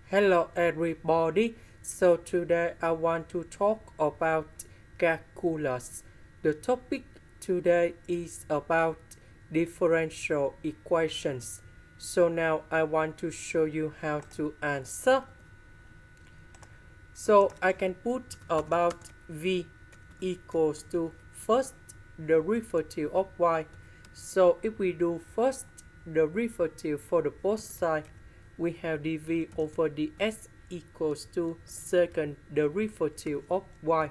Hello everybody. So today I want to talk about calculus. The topic today is about differential equations. So now I want to show you how to answer. So I can put about v equals to first derivative of y. So if we do first derivative for the both sides, we have dv over ds equals to second derivative of y.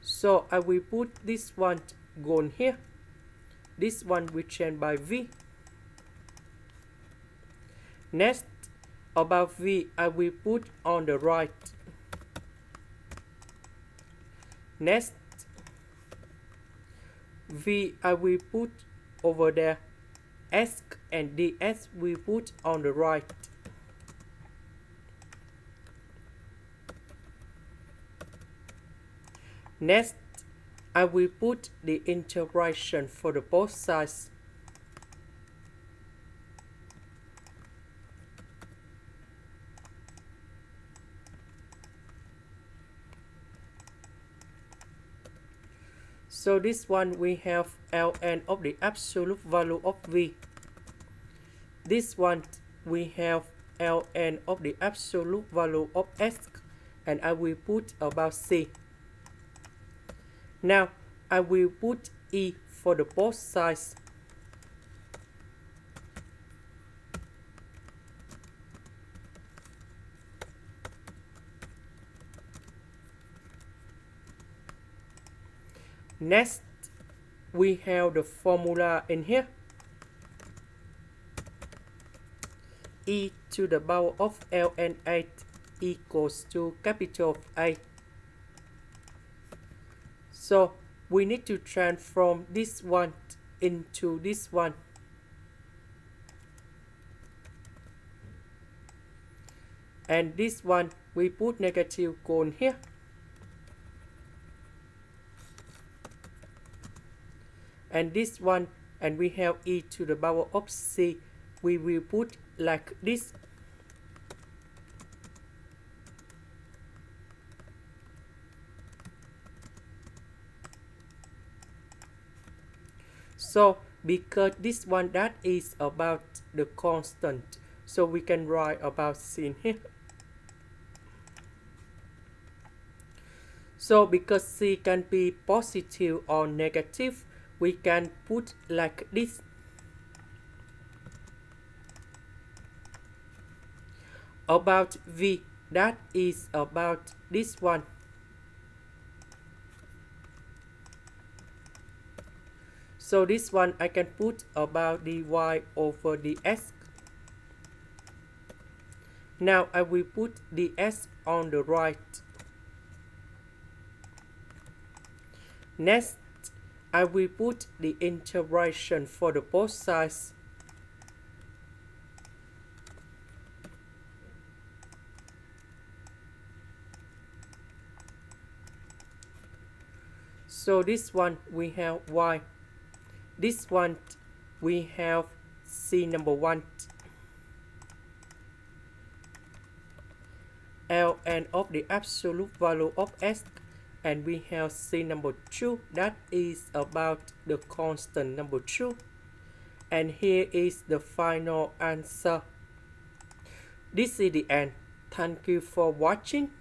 So I will put this one gone here. This one will change by v. Next, about v, I will put on the right. Next, v I will put over there. S and ds we put on the right. Next, I will put the integration for the both sides. So this one we have ln of the absolute value of v. This one we have ln of the absolute value of s, and I will put about c. Now I will put e for the both sides. Next, we have the formula in here. E to the power of ln 8 equals to capital A. So we need to transform this one into this one. And this one we put negative cone here. And this one, and we have e to the power of c, we will put like this. So because this one that is about the constant, so we can write about c in here. So because c can be positive or negative, we can put like this. About v, that is about this one. So this one I can put about dy over ds. Now I will put ds on the right. Next, I will put the integration for the both sides. So this one we have y. This one we have c number 1. ln of the absolute value of s, and we have c number 2, that is about the constant number 2. And here is the final answer. This is the end. Thank you for watching.